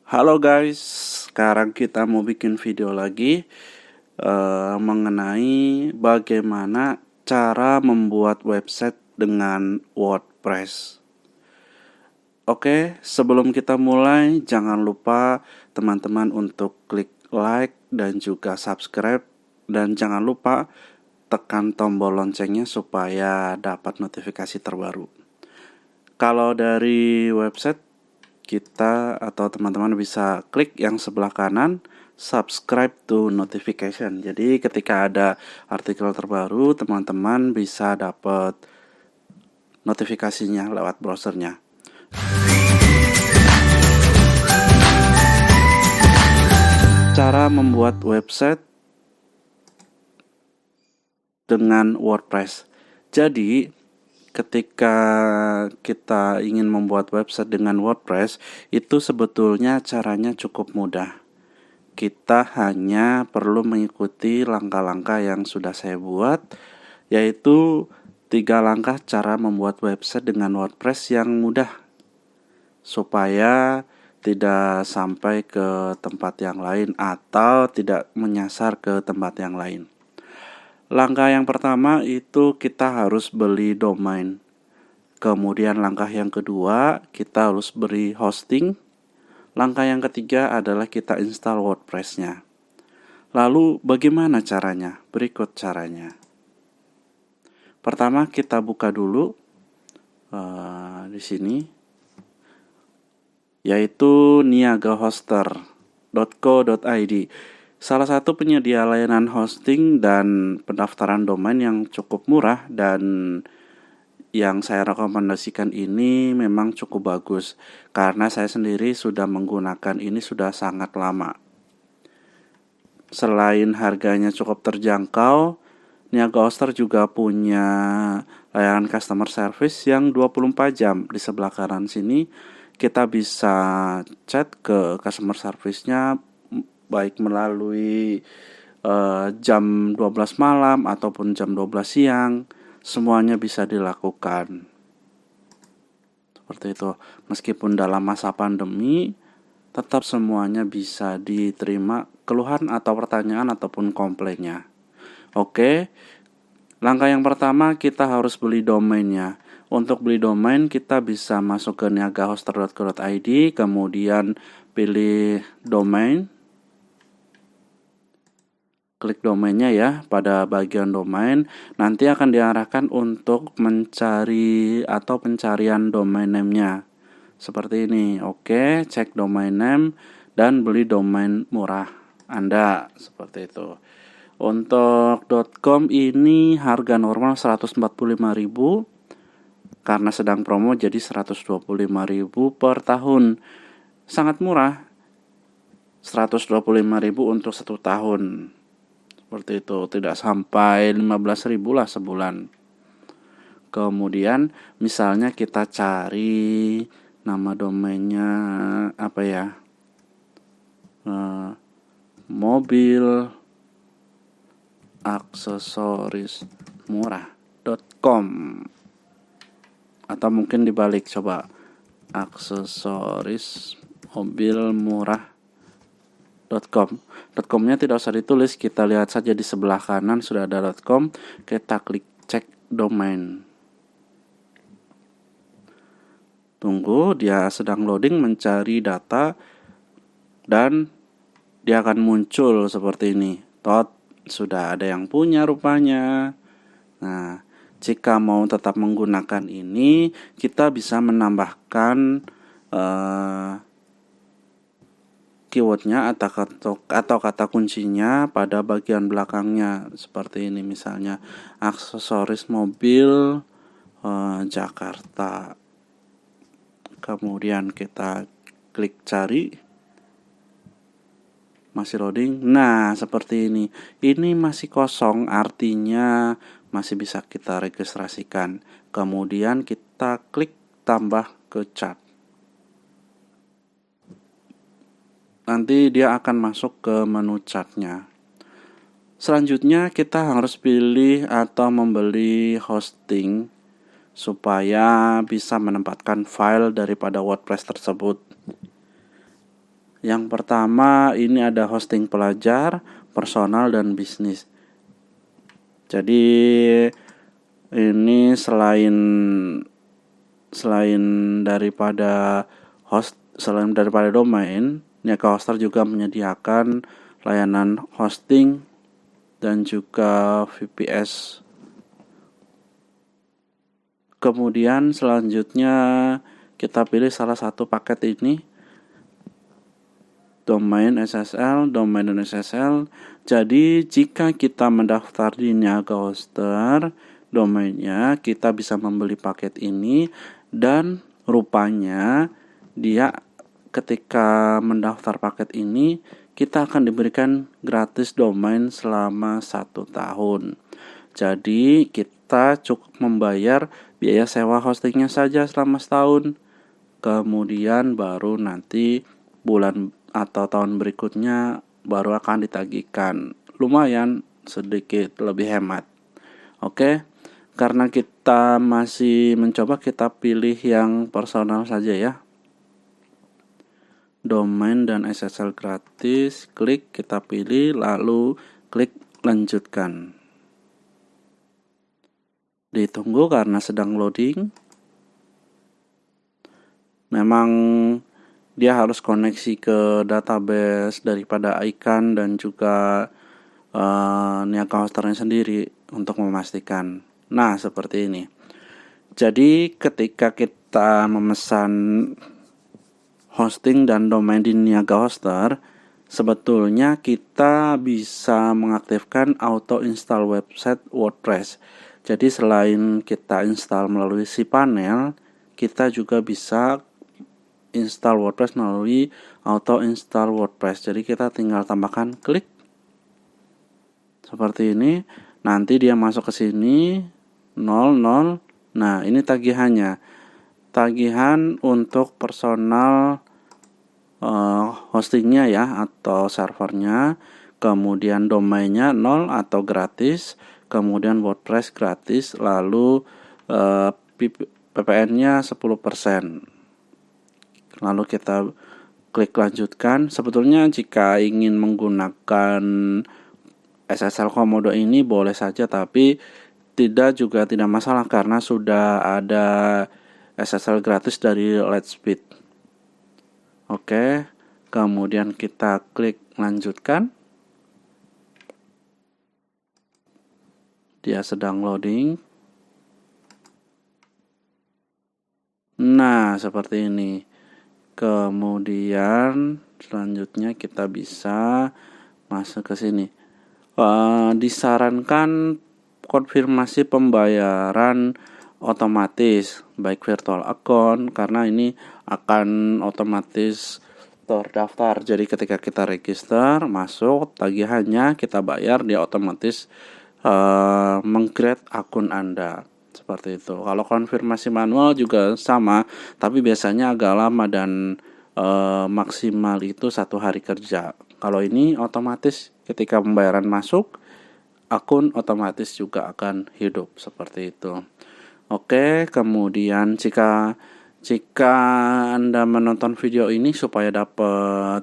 Halo guys, sekarang kita mau bikin video lagi mengenai bagaimana cara membuat website dengan WordPress. Oke, sebelum kita mulai, jangan lupa teman-teman untuk klik like dan juga subscribe. Dan jangan lupa tekan tombol loncengnya supaya dapat notifikasi terbaru. Kalau dari website, kita atau teman-teman bisa klik yang sebelah kanan subscribe to notification. Jadi ketika ada artikel terbaru, teman-teman bisa dapat notifikasinya lewat browsernya. Cara membuat website dengan WordPress. Jadi ketika kita ingin membuat website dengan WordPress, itu sebetulnya caranya cukup mudah. Kita hanya perlu mengikuti langkah-langkah yang sudah saya buat, yaitu 3 langkah cara membuat website dengan WordPress yang mudah, supaya tidak sampai ke tempat yang lain atau tidak menyasar ke tempat yang lain. Langkah yang pertama itu kita harus beli domain. Kemudian langkah yang kedua kita harus beri hosting. Langkah yang ketiga adalah kita install WordPress-nya. Lalu bagaimana caranya? Berikut caranya. Pertama kita buka dulu di sini, yaitu niagahoster.co.id. Salah satu penyedia layanan hosting dan pendaftaran domain yang cukup murah, dan yang saya rekomendasikan ini memang cukup bagus karena saya sendiri sudah menggunakan ini sudah sangat lama. Selain harganya cukup terjangkau, Niaga Hoster juga punya layanan customer service yang 24 jam. Di sebelah kanan sini kita bisa chat ke customer service-nya baik melalui jam 12 malam ataupun jam 12 siang, semuanya bisa dilakukan. Seperti itu. Meskipun dalam masa pandemi, tetap semuanya bisa diterima keluhan atau pertanyaan ataupun komplainnya. Oke, langkah yang pertama kita harus beli domainnya. Untuk beli domain kita bisa masuk ke niagahoster.co.id, kemudian pilih domain. Klik domainnya ya, pada bagian domain nanti akan diarahkan untuk mencari atau pencarian domain name-nya. Seperti ini. Oke, cek domain name dan beli domain murah Anda, seperti itu. Untuk .com ini harga normal 145.000, karena sedang promo jadi 125.000 per tahun. Sangat murah. 125.000 untuk 1 tahun. Seperti itu, tidak sampai 15.000 lah sebulan. Kemudian misalnya kita cari nama domainnya apa ya, mobil aksesoris murah.com, atau mungkin dibalik, coba aksesoris mobil murah.com. .com-nya tidak usah ditulis, kita lihat saja di sebelah kanan sudah ada .com. Kita klik cek domain. Tunggu, dia sedang loading mencari data dan dia akan muncul seperti ini. Sudah ada yang punya rupanya. Nah, jika mau tetap menggunakan ini, kita bisa menambahkan keywordnya atau kata kuncinya pada bagian belakangnya, seperti ini misalnya aksesoris mobil Jakarta. Kemudian kita klik cari, masih loading. Nah, seperti ini. Ini masih kosong, artinya masih bisa kita registrasikan. Kemudian kita klik tambah ke chat. Nanti dia akan masuk ke menu chatnya. Selanjutnya kita harus pilih atau membeli hosting supaya bisa menempatkan file daripada WordPress tersebut. Yang pertama ini ada hosting pelajar, personal, dan bisnis. Jadi ini selain daripada domain, Niaga Hoster juga menyediakan layanan hosting dan juga VPS. Kemudian selanjutnya kita pilih salah satu paket ini, domain SSL, domain dan SSL. Jadi jika kita mendaftar di Niaga Hoster, domainnya kita bisa membeli paket ini, dan rupanya dia ketika mendaftar paket ini kita akan diberikan gratis domain selama 1 tahun. Jadi kita cukup membayar biaya sewa hostingnya saja selama setahun. Kemudian baru nanti bulan atau tahun berikutnya baru akan ditagihkan. Lumayan sedikit lebih hemat. Oke, karena kita masih mencoba, kita pilih yang personal saja ya. Domain dan SSL gratis, klik, kita pilih, lalu klik lanjutkan. Ditunggu karena sedang loading. Memang dia harus koneksi ke database daripada Icon dan juga Niaga Hosternya sendiri untuk memastikan. Nah, seperti ini. Jadi ketika kita memesan hosting dan domain di Niaga Hoster, sebetulnya kita bisa mengaktifkan auto install website WordPress. Jadi selain kita install melalui cPanel, kita juga bisa install WordPress melalui auto install WordPress. Jadi kita tinggal tambahkan klik seperti ini. Nanti dia masuk ke sini 00. Nah, ini tagihannya. Tagihan untuk personal hostingnya ya, atau servernya, kemudian domainnya 0 atau gratis, kemudian WordPress gratis, lalu PPN-nya 10%. Lalu kita klik lanjutkan. Sebetulnya jika ingin menggunakan SSL Komodo ini boleh saja, tapi tidak masalah karena sudah ada SSL gratis dari Lightspeed. Oke, kemudian kita klik lanjutkan. Dia sedang loading. Nah, seperti ini. Kemudian selanjutnya kita bisa masuk ke sini. Disarankan konfirmasi pembayaran otomatis, baik virtual account, karena ini akan otomatis terdaftar. Jadi ketika kita register, masuk tagihannya, kita bayar, dia otomatis meng-create akun Anda. Seperti itu. Kalau konfirmasi manual juga sama, tapi biasanya agak lama dan maksimal itu 1 hari kerja. Kalau ini otomatis ketika pembayaran masuk, akun otomatis juga akan hidup seperti itu. Oke, kemudian jika Anda menonton video ini supaya dapat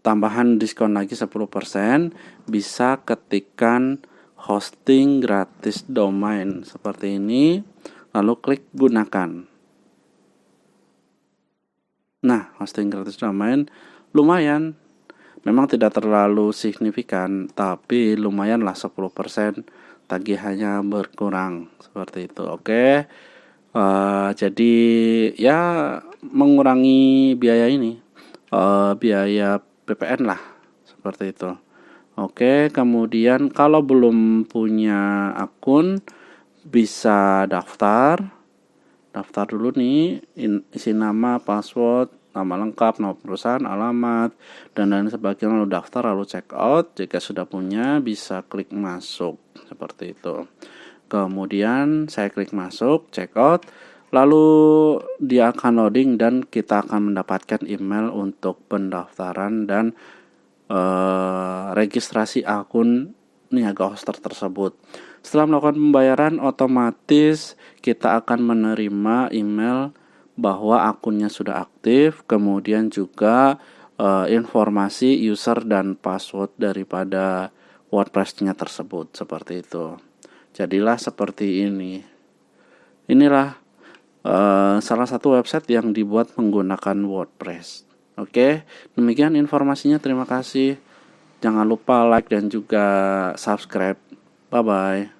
tambahan diskon lagi 10%, bisa ketikkan hosting gratis domain seperti ini, lalu klik gunakan. Nah, hosting gratis domain lumayan, memang tidak terlalu signifikan, tapi lumayanlah 10% tagihannya berkurang seperti itu. Oke, jadi ya mengurangi biaya ini, biaya PPN lah seperti itu. Oke, kemudian kalau belum punya akun bisa daftar dulu nih, isi nama, password, nama lengkap, nama perusahaan, alamat, dan lain sebagainya, lalu daftar, lalu check out. Jika sudah punya, bisa klik masuk seperti itu. Kemudian saya klik masuk, check out, lalu dia akan loading dan kita akan mendapatkan email untuk pendaftaran dan registrasi akun Niaga Hoster tersebut. Setelah melakukan pembayaran, otomatis kita akan menerima email bahwa akunnya sudah aktif, kemudian juga informasi user dan password daripada WordPress-nya tersebut, seperti itu. Jadilah seperti ini. Inilah salah satu website yang dibuat menggunakan WordPress. Oke, demikian informasinya. Terima kasih. Jangan lupa like dan juga subscribe. Bye-bye.